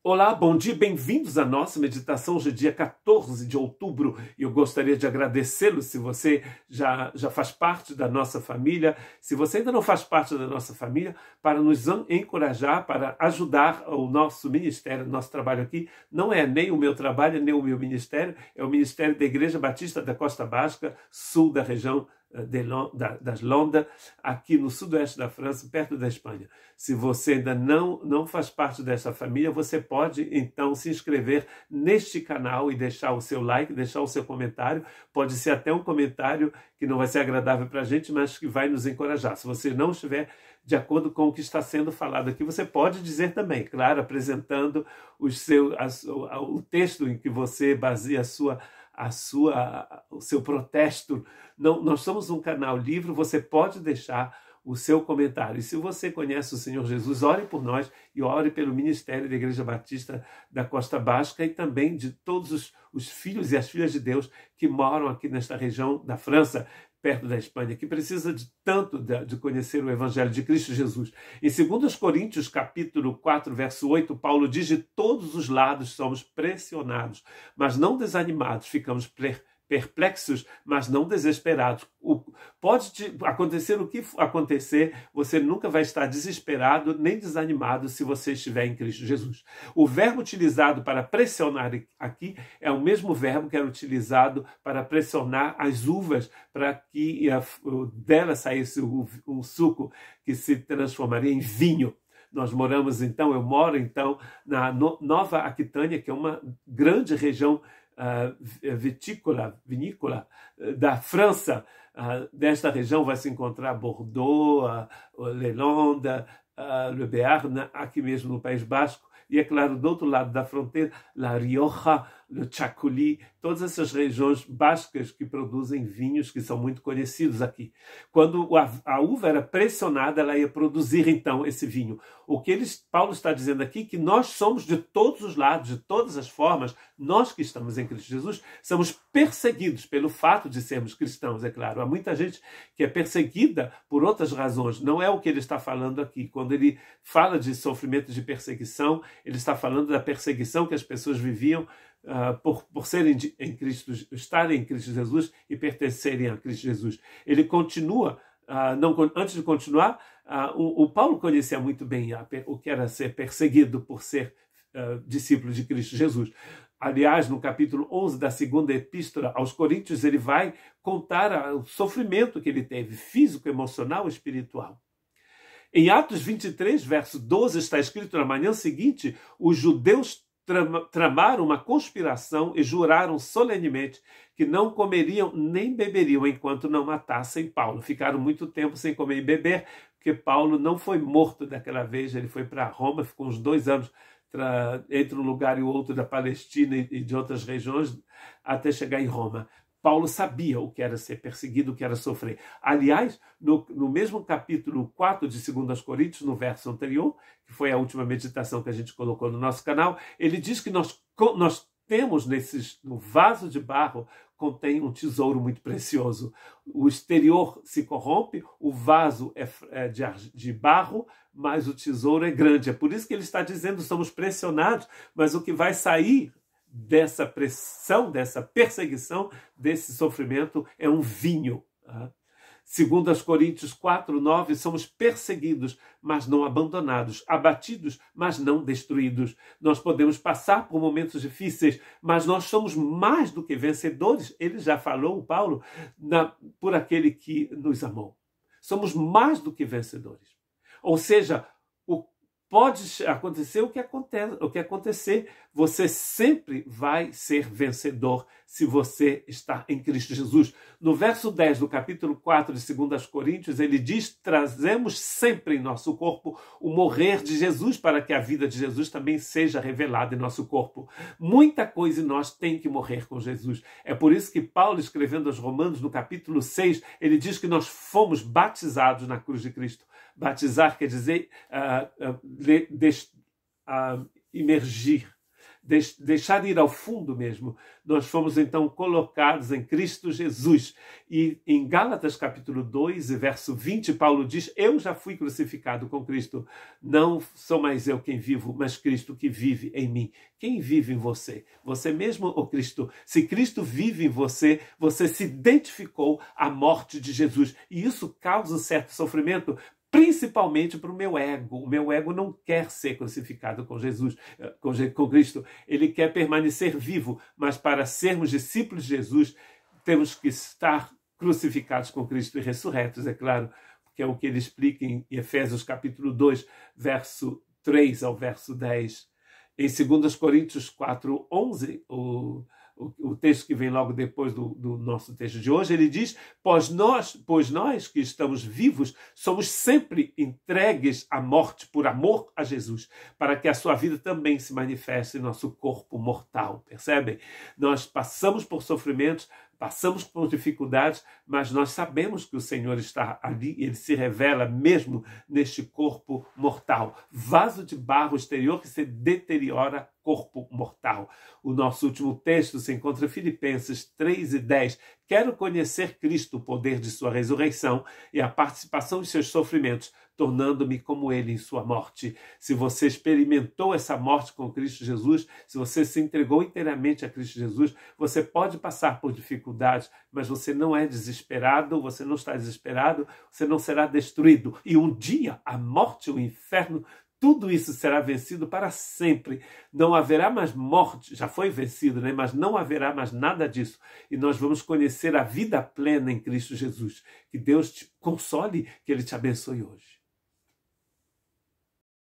Olá, bom dia, bem-vindos à nossa meditação hoje é dia 14 de outubro e eu gostaria de agradecê-lo se você já faz parte da nossa família, se você ainda não faz parte da nossa família, para nos encorajar, para ajudar o nosso ministério, nosso trabalho aqui. Não é nem o meu trabalho, nem o meu ministério, é o ministério da Igreja Batista da Costa Basca, sul da região das Landes, aqui no sudoeste da França, perto da Espanha. Se você ainda não faz parte dessa família, você pode então se inscrever neste canal e deixar o seu like, deixar o seu comentário. Pode ser até um comentário que não vai ser agradável para a gente, mas que vai nos encorajar. Se você não estiver de acordo com o que está sendo falado aqui, você pode dizer também, claro, apresentando o texto em que você baseia o seu protesto. Não, nós somos um canal livre, você pode deixar o seu comentário. E se você conhece o Senhor Jesus, ore por nós e ore pelo ministério da Igreja Batista da Costa Basca e também de todos os filhos e as filhas de Deus que moram aqui nesta região da França, perto da Espanha, que precisa de conhecer o Evangelho de Cristo Jesus. Em 2 Coríntios, capítulo 4, verso 8, Paulo diz: de todos os lados somos pressionados, mas não desanimados, ficamos perplexos, mas não desesperados. Pode acontecer o que acontecer, você nunca vai estar desesperado nem desanimado se você estiver em Cristo Jesus. O verbo utilizado para pressionar aqui é o mesmo verbo que era utilizado para pressionar as uvas para que dela saísse um suco que se transformaria em vinho. Eu moro então na Nova Aquitânia, que é uma grande região vinícola da França. Desta região vai se encontrar Bordeaux, Les Landes, Le Béarn, aqui mesmo no País Basco, e é claro, do outro lado da fronteira, La Rioja, Le Chacolí, todas essas regiões bascas que produzem vinhos que são muito conhecidos aqui. Quando a uva era pressionada, ela ia produzir então esse vinho. O que Paulo está dizendo aqui é que nós somos de todos os lados, de todas as formas, nós que estamos em Cristo Jesus, somos perseguidos pelo fato de sermos cristãos, é claro. Há muita gente que é perseguida por outras razões, não é o que ele está falando aqui. Quando ele fala de sofrimento de perseguição, ele está falando da perseguição que as pessoas viviam por serem estarem em Cristo Jesus e pertencerem a Cristo Jesus. Ele continua, antes de continuar, o Paulo conhecia muito bem o que era ser perseguido por ser discípulo de Cristo Jesus. Aliás, no capítulo 11 da segunda epístola aos Coríntios, ele vai contar o sofrimento que ele teve, físico, emocional e espiritual. Em Atos 23, verso 12, está escrito: na manhã seguinte, os judeus tramaram uma conspiração e juraram solenemente que não comeriam nem beberiam enquanto não matassem Paulo. Ficaram muito tempo sem comer e beber, porque Paulo não foi morto daquela vez, ele foi para Roma, ficou uns 2 anos entre um lugar e o outro da Palestina e de outras regiões, até chegar em Roma. Paulo sabia o que era ser perseguido, o que era sofrer. Aliás, no mesmo capítulo 4 de 2 Coríntios, no verso anterior, que foi a última meditação que a gente colocou no nosso canal, ele diz que nós temos no vaso de barro, contém um tesouro muito precioso. O exterior se corrompe, o vaso é de barro, mas o tesouro é grande. É por isso que ele está dizendo: somos pressionados, mas o que vai sair dessa pressão, dessa perseguição, desse sofrimento é um vinho. 2 Coríntios 4, 9, somos perseguidos, mas não abandonados, abatidos, mas não destruídos. Nós podemos passar por momentos difíceis, mas nós somos mais do que vencedores. Ele já falou, Paulo, por aquele que nos amou. Somos mais do que vencedores. Ou seja, pode acontecer o que acontecer, você sempre vai ser vencedor se você está em Cristo Jesus. No verso 10 do capítulo 4 de 2 Coríntios, ele diz: trazemos sempre em nosso corpo o morrer de Jesus, para que a vida de Jesus também seja revelada em nosso corpo. Muita coisa em nós tem que morrer com Jesus. É por isso que Paulo, escrevendo aos Romanos, no capítulo 6, ele diz que nós fomos batizados na cruz de Cristo. Batizar quer dizer imergir, deixar ir ao fundo mesmo. Nós fomos então colocados em Cristo Jesus. E em Gálatas capítulo 2, verso 20, Paulo diz: eu já fui crucificado com Cristo. Não sou mais eu quem vivo, mas Cristo que vive em mim. Quem vive em você? Você mesmo ou Cristo? Se Cristo vive em você, você se identificou à morte de Jesus. E isso causa um certo sofrimento, principalmente para o meu ego. O meu ego não quer ser crucificado com Jesus, com Cristo. Ele quer permanecer vivo, mas para sermos discípulos de Jesus, temos que estar crucificados com Cristo e ressurretos, é claro, que é o que ele explica em Efésios capítulo 2, verso 3 ao verso 10. Em 2 Coríntios 4, 11, o texto que vem logo depois do nosso texto de hoje, ele diz: pois nós que estamos vivos somos sempre entregues à morte por amor a Jesus, para que a sua vida também se manifeste em nosso corpo mortal. Percebem? Nós passamos por sofrimentos, passamos por dificuldades, mas nós sabemos que o Senhor está ali, ele se revela mesmo neste corpo mortal. Vaso de barro exterior que se deteriora, corpo mortal. O nosso último texto se encontra em Filipenses 3:10. Quero conhecer Cristo, o poder de sua ressurreição e a participação em seus sofrimentos, tornando-me como ele em sua morte. Se você experimentou essa morte com Cristo Jesus, se você se entregou inteiramente a Cristo Jesus, você pode passar por dificuldades, mas você não é desesperado, você não está desesperado, você não será destruído. E um dia a morte, o inferno, tudo isso será vencido para sempre. Não haverá mais morte, já foi vencido, né? Mas não haverá mais nada disso. E nós vamos conhecer a vida plena em Cristo Jesus. Que Deus te console, que Ele te abençoe hoje.